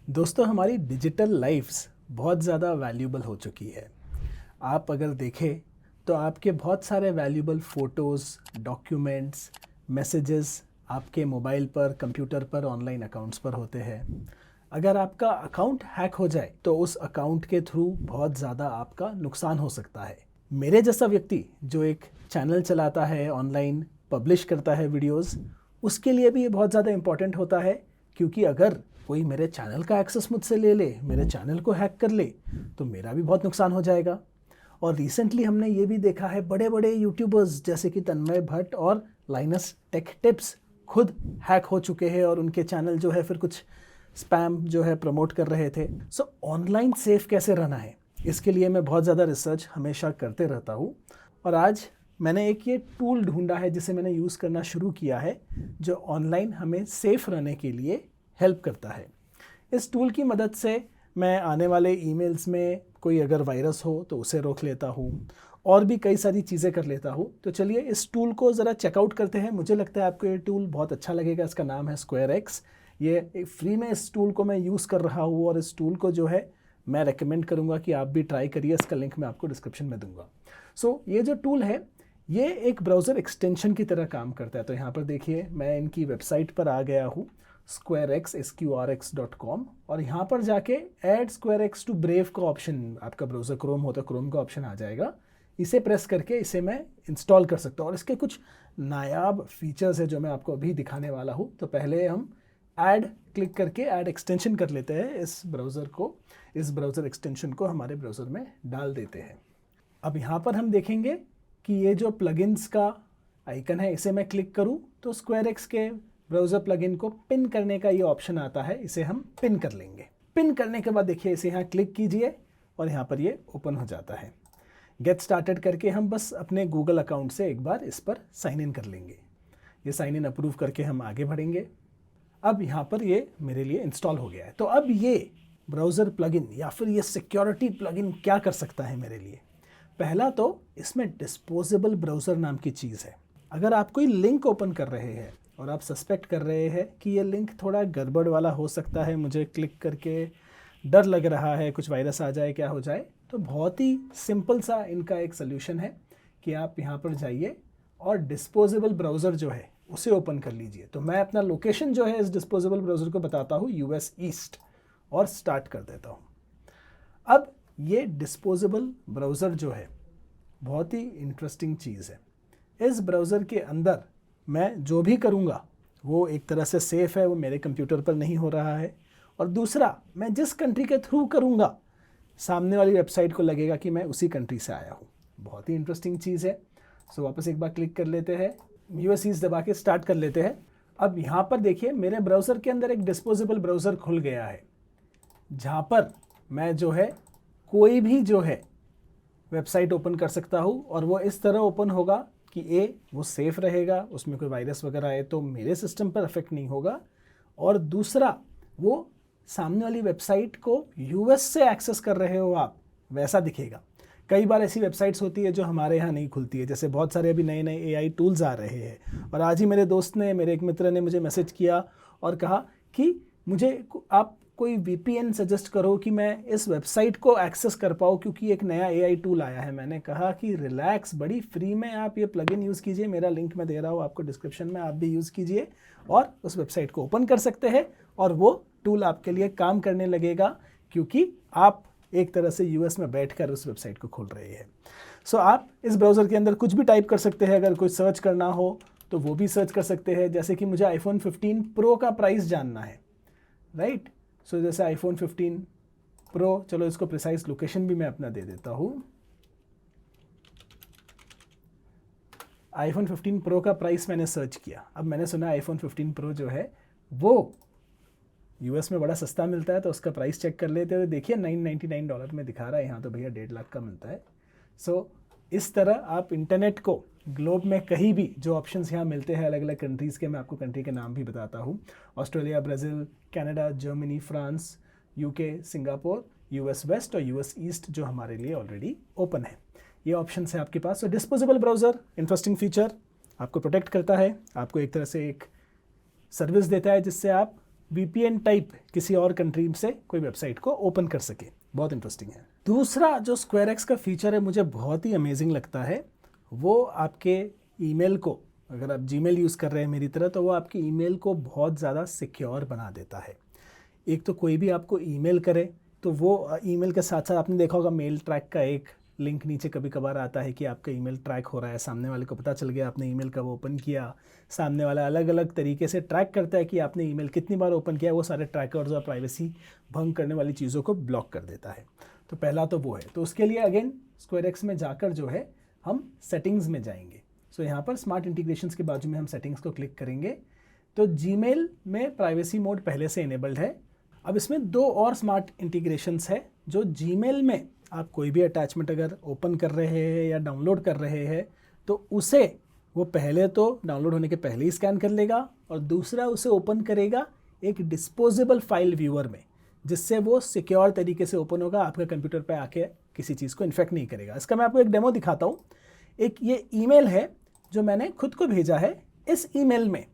दोस्तों, हमारी digital lives बहुत ज़्यादा वैल्यूबल हो चुकी है। आप अगर देखें तो आपके बहुत सारे वैल्यूबल फ़ोटोज़, डॉक्यूमेंट्स, मैसेजेस आपके मोबाइल पर, कंप्यूटर पर, ऑनलाइन अकाउंट्स पर होते हैं। अगर आपका अकाउंट हैक हो जाए तो उस अकाउंट के थ्रू बहुत ज़्यादा आपका नुकसान हो सकता है। मेरे जैसा व्यक्ति जो एक चैनल चलाता है, ऑनलाइन पब्लिश करता है वीडियोस, उसके लिए भी ये बहुत ज़्यादा इम्पॉर्टेंट होता है, क्योंकि अगर कोई मेरे चैनल का एक्सेस मुझसे ले ले, मेरे चैनल को हैक कर ले, तो मेरा भी बहुत नुकसान हो जाएगा। और रिसेंटली हमने ये भी देखा है, बड़े बड़े यूट्यूबर्स जैसे कि तन्मय भट्ट और लाइनस टेक टिप्स खुद हैक हो चुके हैं और उनके चैनल जो है फिर कुछ स्पैम जो है प्रमोट कर रहे थे। सो ऑनलाइन सेफ कैसे रहना है, इसके लिए मैं बहुत ज़्यादा रिसर्च हमेशा करते रहता हूँ। और आज मैंने एक ये टूल ढूंढा है जिसे मैंने यूज़ करना शुरू किया है, जो ऑनलाइन हमें सेफ रहने के लिए हेल्प करता है। इस टूल की मदद से मैं आने वाले ईमेल्स में कोई अगर वायरस हो तो उसे रोक लेता हूँ और भी कई सारी चीज़ें कर लेता हूँ। तो चलिए इस टूल को ज़रा चेकआउट करते हैं। मुझे लगता है आपको ये टूल बहुत अच्छा लगेगा। इसका नाम है SquareX। ये फ्री में इस टूल को मैं यूज़ कर रहा हूँ और इस टूल को जो है मैं रेकमेंड करूँगा कि आप भी ट्राई करिए। इसका लिंक मैं आपको डिस्क्रिप्शन में दूंगा। ये जो टूल है ये एक ब्राउज़र एक्सटेंशन की तरह काम करता है। तो यहाँ पर देखिए, मैं इनकी वेबसाइट पर आ गया हूँ, squarex.com, और यहाँ पर जाके ऐड SquareX टू ब्रेव का ऑप्शन, आपका ब्राउज़र क्रोम होता है, क्रोम का ऑप्शन आ जाएगा। इसे प्रेस करके इसे मैं इंस्टॉल कर सकता हूँ और इसके कुछ नायाब फीचर्स है जो मैं आपको अभी दिखाने वाला हूँ। तो पहले हम ऐड क्लिक करके ऐड एक्सटेंशन कर लेते हैं। इस ब्राउज़र एक्सटेंशन को हमारे ब्राउज़र में डाल देते हैं। अब यहाँ पर हम देखेंगे कि ये जो प्लगइन्स का आइकन है, इसे मैं क्लिक करूँ तो SquareX के ब्राउज़र प्लगइन को पिन करने का ये ऑप्शन आता है। इसे हम पिन कर लेंगे। पिन करने के बाद देखिए, इसे यहाँ क्लिक कीजिए और यहाँ पर ये ओपन हो जाता है। गेट स्टार्टेड करके हम बस अपने गूगल अकाउंट से एक बार इस पर साइन इन कर लेंगे। ये साइन इन अप्रूव करके हम आगे बढ़ेंगे। अब यहाँ पर ये मेरे लिए इंस्टॉल हो गया है। तो अब ये ब्राउज़र प्लगइन या फिर ये सिक्योरिटी प्लगइन क्या कर सकता है मेरे लिए? पहला तो इसमें डिस्पोजेबल ब्राउज़र नाम की चीज़ है। अगर आप कोई लिंक ओपन कर रहे हैं और आप सस्पेक्ट कर रहे हैं कि ये लिंक थोड़ा गड़बड़ वाला हो सकता है, मुझे क्लिक करके डर लग रहा है कुछ वायरस आ जाए, क्या हो जाए, तो बहुत ही सिंपल सा इनका एक सोल्यूशन है कि आप यहाँ पर जाइए और डिस्पोजेबल ब्राउज़र जो है उसे ओपन कर लीजिए। तो मैं अपना लोकेशन जो है इस डिस्पोजेबल ब्राउज़र को बताता हूँ, US ईस्ट, और स्टार्ट कर देता हूँ। अब ये डिस्पोजेबल ब्राउज़र जो है बहुत ही इंटरेस्टिंग चीज़ है। इस ब्राउज़र के अंदर मैं जो भी करूँगा वो एक तरह से सेफ़ है, वो मेरे कंप्यूटर पर नहीं हो रहा है। और दूसरा, मैं जिस कंट्री के थ्रू करूँगा, सामने वाली वेबसाइट को लगेगा कि मैं उसी कंट्री से आया हूँ। बहुत ही इंटरेस्टिंग चीज़ है। वापस एक बार क्लिक कर लेते हैं, US ईस्ट दबा के स्टार्ट कर लेते हैं। अब यहाँ पर देखिए, मेरे ब्राउज़र के अंदर एक डिस्पोजेबल ब्राउज़र खुल गया है, जहाँ पर मैं जो है कोई भी जो है वेबसाइट ओपन कर सकता हूँ। और वो इस तरह ओपन होगा कि वो सेफ़ रहेगा, उसमें कोई वायरस वगैरह आए तो मेरे सिस्टम पर अफेक्ट नहीं होगा। और दूसरा, वो सामने वाली वेबसाइट को US से एक्सेस कर रहे हो आप, वैसा दिखेगा। कई बार ऐसी वेबसाइट्स होती है जो हमारे यहाँ नहीं खुलती है, जैसे बहुत सारे अभी नए नए AI टूल्स आ रहे हैं। और आज ही मेरे एक मित्र ने मुझे मैसेज किया और कहा कि मुझे आप कोई VPN सजेस्ट करो कि मैं इस वेबसाइट को एक्सेस कर पाऊँ, क्योंकि एक नया AI टूल आया है। मैंने कहा कि रिलैक्स, बड़ी फ्री में आप ये प्लगइन यूज़ कीजिए, मेरा लिंक मैं दे रहा हूँ आपको डिस्क्रिप्शन में, आप भी यूज़ कीजिए और उस वेबसाइट को ओपन कर सकते हैं और वो टूल आपके लिए काम करने लगेगा, क्योंकि आप एक तरह से US में बैठकर उस वेबसाइट को खोल रहे हैं। आप इस ब्राउज़र के अंदर कुछ भी टाइप कर सकते हैं। अगर कुछ सर्च करना हो तो वो भी सर्च कर सकते हैं, जैसे कि मुझे iPhone 15 Pro का प्राइस जानना है, राइट। जैसे iPhone 15 Pro, चलो इसको प्रिसाइज लोकेशन भी मैं अपना दे देता हूँ। iPhone 15 Pro का प्राइस मैंने सर्च किया। अब मैंने सुना iPhone 15 Pro जो है वो US में बड़ा सस्ता मिलता है, तो उसका प्राइस चेक कर लेते हैं। देखिए $999 में दिखा रहा है, यहाँ तो भैया 1.5 लाख का मिलता है। इस तरह आप इंटरनेट को ग्लोब में कहीं भी जो ऑप्शंस यहाँ मिलते हैं अलग अलग कंट्रीज़ के, मैं आपको कंट्री के नाम भी बताता हूँ। Australia, Brazil, Canada, Germany, France, UK, Singapore, US west और US ईस्ट जो हमारे लिए ऑलरेडी ओपन है। ये ऑप्शन है आपके पास। डिस्पोजेबल ब्राउज़र, इंटरेस्टिंग फीचर, आपको प्रोटेक्ट करता है, आपको एक तरह से एक सर्विस देता है जिससे आप VPN टाइप किसी और कंट्री से कोई वेबसाइट को ओपन कर सके। बहुत इंटरेस्टिंग है। दूसरा जो SquareX का फीचर है मुझे बहुत ही अमेजिंग लगता है, वो आपके ईमेल को, अगर आप जीमेल यूज़ कर रहे हैं मेरी तरह, तो वो आपके ईमेल को बहुत ज़्यादा सिक्योर बना देता है। एक तो कोई भी आपको ईमेल करे तो वो ईमेल के साथ साथ आपने देखा होगा मेल ट्रैक का एक लिंक नीचे कभी कभार आता है कि आपका ईमेल ट्रैक हो रहा है, सामने वाले को पता चल गया आपने ईमेल कब ओपन किया। सामने वाला अलग अलग तरीके से ट्रैक करता है कि आपने ईमेल कितनी बार ओपन किया, वो सारे ट्रैकर्स और प्राइवेसी भंग करने वाली चीज़ों को ब्लॉक कर देता है। तो पहला तो वो है। तो उसके लिए अगेन SquareX में जाकर जो है हम सेटिंग्स में जाएंगे। सो यहाँ पर स्मार्ट इंटीग्रेशंस के बाजू में हम सेटिंग्स को क्लिक करेंगे तो जीमेल में प्राइवेसी मोड पहले से इनेबल्ड है। अब इसमें दो और स्मार्ट इंटीग्रेशंस है जो जीमेल में आप कोई भी अटैचमेंट अगर ओपन कर रहे हैं या डाउनलोड कर रहे हैं तो उसे वो पहले तो डाउनलोड होने के पहले ही स्कैन कर लेगा और दूसरा उसे ओपन करेगा एक डिस्पोजेबल फाइल व्यूअर में, जिससे वो सिक्योर तरीके से ओपन होगा, आपके कंप्यूटर पे आके किसी चीज़ को इन्फेक्ट नहीं करेगा। इसका मैं आपको एक डेमो दिखाता हूँ। एक ये ईमेल है जो मैंने खुद को भेजा है। इस ईमेल में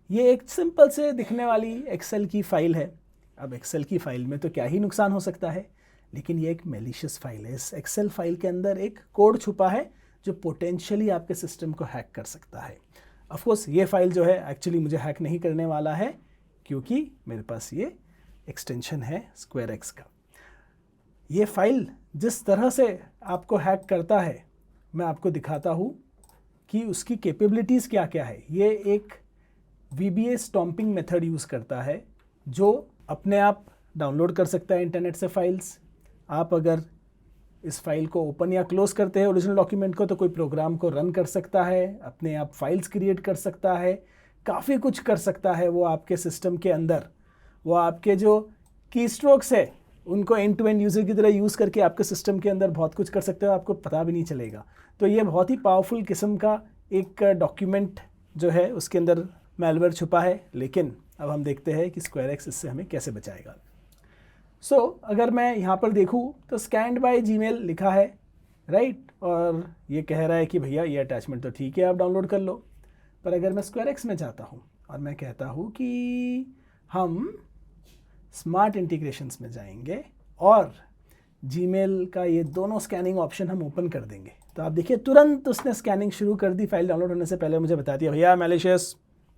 ये एक सिंपल से दिखने वाली एक्सेल की फ़ाइल है। अब एक्सेल की फ़ाइल में तो क्या ही नुकसान हो सकता है, लेकिन ये एक मैलिशियस फाइल है। इस एक्सेल फाइल के अंदर एक कोड छुपा है जो पोटेंशियली आपके सिस्टम को हैक कर सकता है। ऑफ कोर्स ये फाइल जो है एक्चुअली मुझे हैक नहीं करने वाला है, क्योंकि मेरे पास ये एक्सटेंशन है SquareX का। ये फाइल जिस तरह से आपको हैक करता है मैं आपको दिखाता हूँ कि उसकी कैपेबिलिटीज़ क्या क्या है। ये एक VBA स्टॉम्पिंग मेथड यूज़ करता है जो अपने आप डाउनलोड कर सकता है इंटरनेट से फाइल्स। आप अगर इस फाइल को ओपन या क्लोज करते हैं ओरिजिनल डॉक्यूमेंट को, तो कोई प्रोग्राम को रन कर सकता है, अपने आप फाइल्स क्रिएट कर सकता है, काफ़ी कुछ कर सकता है वो आपके सिस्टम के अंदर। वो आपके जो की स्ट्रोक्स है उनको एंड टू एंड यूज़र की तरह यूज़ करके आपके सिस्टम के अंदर बहुत कुछ कर सकते हो, आपको पता भी नहीं चलेगा। तो ये बहुत ही पावरफुल किस्म का एक डॉक्यूमेंट जो है उसके अंदर मैलवेयर छुपा है। लेकिन अब हम देखते हैं कि SquareX इससे हमें कैसे बचाएगा। अगर मैं यहाँ पर देखूँ तो स्कैन्ड बाय जीमेल लिखा है, राइट, और ये कह रहा है कि भैया ये अटैचमेंट तो ठीक है आप डाउनलोड कर लो। पर अगर मैं SquareX में जाता हूँ और मैं कहता हूँ कि हम स्मार्ट इंटीग्रेशंस में जाएंगे और जीमेल का ये दोनों स्कैनिंग ऑप्शन हम ओपन कर देंगे, तो आप देखिए तुरंत उसने स्कैनिंग शुरू कर दी। फाइल डाउनलोड होने से पहले मुझे बता दिया भैया मैलिशियस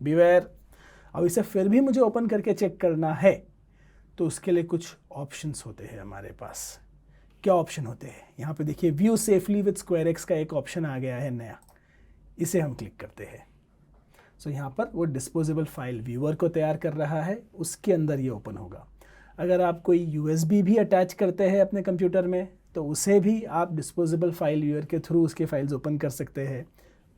बीवेयर। अब इसे फिर भी मुझे ओपन करके चेक करना है तो उसके लिए कुछ ऑप्शंस होते हैं हमारे पास। क्या ऑप्शन होते हैं? यहाँ पे देखिए व्यू सेफली विद SquareX का एक ऑप्शन आ गया है नया, इसे हम क्लिक करते हैं। यहाँ पर वो डिस्पोजेबल फाइल व्यूअर को तैयार कर रहा है, उसके अंदर ये ओपन होगा। अगर आप कोई USB भी अटैच करते हैं अपने कंप्यूटर में तो उसे भी आप डिस्पोजेबल फाइल व्यूअर के थ्रू उसके फाइल्स ओपन कर सकते हैं।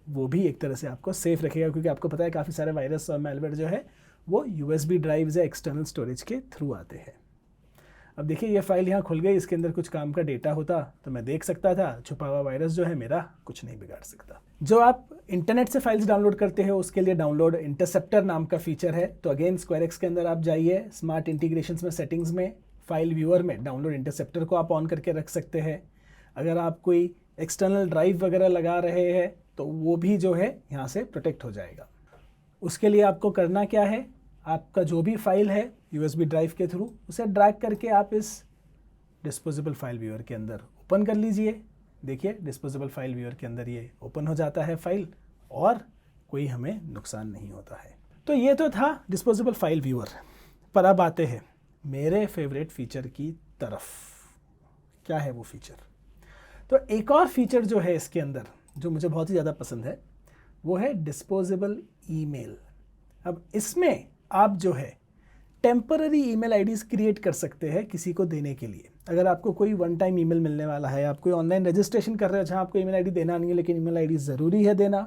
वो भी एक तरह से आपको सेफ रखेगा, क्योंकि आपको पता है काफ़ी सारे वायरस और मैलवेयर जो है वो USB ड्राइव्स या एक्सटर्नल स्टोरेज के थ्रू आते हैं। अब देखिए ये फाइल यहाँ खुल गई, इसके अंदर कुछ काम का डेटा होता तो मैं देख सकता था, छुपा हुआ वायरस जो है मेरा कुछ नहीं बिगाड़ सकता। जो आप इंटरनेट से फाइल्स डाउनलोड करते हो उसके लिए डाउनलोड इंटरसेप्टर नाम का फीचर है। तो अगेन SquareX के अंदर आप जाइए, स्मार्ट इंटीग्रेशंस में, सेटिंग्स में, फाइल व्यूअर में डाउनलोड इंटरसेप्टर को आप ऑन करके रख सकते हैं। अगर आप कोई एक्सटर्नल ड्राइव वगैरह लगा रहे हैं तो वो भी जो है यहाँ से प्रोटेक्ट हो जाएगा। उसके लिए आपको करना क्या है, आपका जो भी फाइल है USB ड्राइव के थ्रू उसे ड्रैग करके आप इस डिस्पोजेबल फाइल व्यूअर के अंदर ओपन कर लीजिए। देखिए डिस्पोजेबल फाइल व्यूअर के अंदर ये ओपन हो जाता है फाइल और कोई हमें नुकसान नहीं होता है। तो ये तो था डिस्पोजेबल फाइल व्यूअर। पर अब आते हैं मेरे फेवरेट फीचर की तरफ। क्या है वो फीचर? तो एक और फीचर जो है इसके अंदर जो मुझे बहुत ही ज़्यादा पसंद है वो है डिस्पोजेबल ईमेल। अब इसमें आप जो है टेम्पररी ईमेल आईडीज़ क्रिएट कर सकते हैं किसी को देने के लिए। अगर आपको कोई वन टाइम ईमेल मिलने वाला है, आप कोई ऑनलाइन रजिस्ट्रेशन कर रहे हो जहाँ आपको ईमेल आईडी देना नहीं है लेकिन ईमेल आईडी ज़रूरी है देना,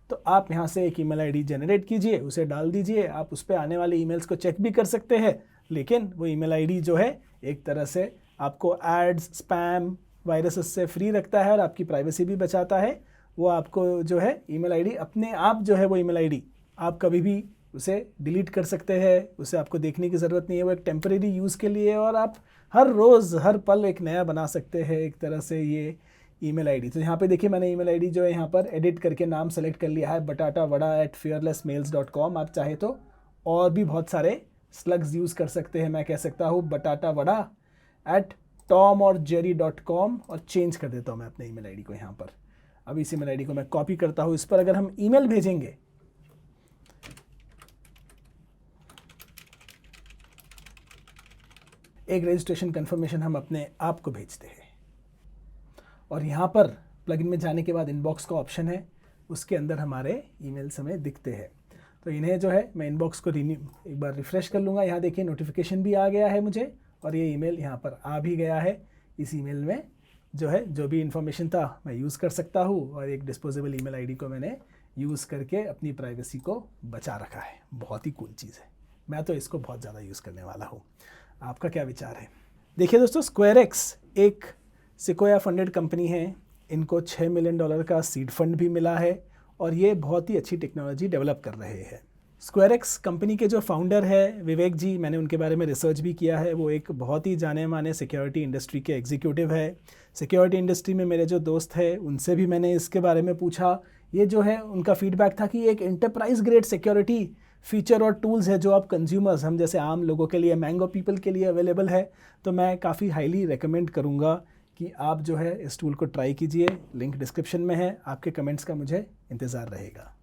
तो आप यहाँ से एक ईमेल आईडी जनरेट कीजिए, उसे डाल दीजिए। आप उस पर आने वाले ईमेल्स को चेक भी कर सकते हैं, लेकिन वो ईमेल आईडी जो है एक तरह से आपको एड्स, स्पैम, वायरसेस से फ्री रखता है और आपकी प्राइवेसी भी बचाता है। वो आपको जो है ईमेल आईडी अपने आप जो है वो ईमेल आईडी आप कभी भी उसे डिलीट कर सकते हैं, उसे आपको देखने की ज़रूरत नहीं है। वो एक टेम्परेरी यूज़ के लिए और आप हर रोज़ हर पल एक नया बना सकते हैं एक तरह से ये ईमेल आईडी। तो यहाँ पे देखिए मैंने ईमेल आईडी जो है यहाँ पर एडिट करके नाम सेलेक्ट कर लिया है, batatada@fearlessmails.com। आप चाहे तो और भी बहुत सारे स्लग्स यूज़ कर सकते हैं। मैं कह सकता हूँ batataVada@tomorjerry.com और चेंज कर देता हूँ मैं अपने ईमेल आईडी को यहाँ पर। अब इस ईमेल आईडी को मैं कॉपी करता हूँ। इस पर अगर हम ईमेल भेजेंगे, एक रजिस्ट्रेशन कंफर्मेशन हम अपने आप को भेजते हैं और यहाँ पर प्लगइन में जाने के बाद इनबॉक्स का ऑप्शन है, उसके अंदर हमारे ईमेल्स हमें दिखते हैं। तो इन्हें जो है मैं इनबॉक्स को एक बार रिफ़्रेश कर लूँगा। यहाँ देखिए नोटिफिकेशन भी आ गया है मुझे और ये ईमेल यहाँ पर आ भी गया है। इस ईमेल में जो है जो भी इन्फॉर्मेशन था मैं यूज़ कर सकता हूँ और एक डिस्पोजेबल ईमेल आईडी को मैंने यूज़ करके अपनी प्राइवेसी को बचा रखा है। बहुत ही कूल चीज़ है, मैं तो इसको बहुत ज़्यादा यूज़ करने वाला हूँ। आपका क्या विचार है? देखिए दोस्तों, स्क्वायरएक्स एक सिक्वोया फंडेड कंपनी है। इनको $6 मिलियन का सीड फंड भी मिला है और ये बहुत ही अच्छी टेक्नोलॉजी डेवलप कर रहे हैं। स्क्वायरएक्स कंपनी के जो फाउंडर है विवेक जी, मैंने उनके बारे में रिसर्च भी किया है। वो एक बहुत ही जाने माने सिक्योरिटी इंडस्ट्री के एग्जीक्यूटिव है। सिक्योरिटी इंडस्ट्री में मेरे जो दोस्त हैं उनसे भी मैंने इसके बारे में पूछा। ये जो है उनका फीडबैक था कि एक एंटरप्राइज ग्रेड सिक्योरिटी फीचर और टूल्स है जो आप कंज्यूमर्स, हम जैसे आम लोगों के लिए, मैंगो पीपल के लिए अवेलेबल है। तो मैं काफ़ी हाईली रेकमेंड करूँगा कि आप जो है इस टूल को ट्राई कीजिए। लिंक डिस्क्रिप्शन में है। आपके कमेंट्स का मुझे इंतज़ार रहेगा।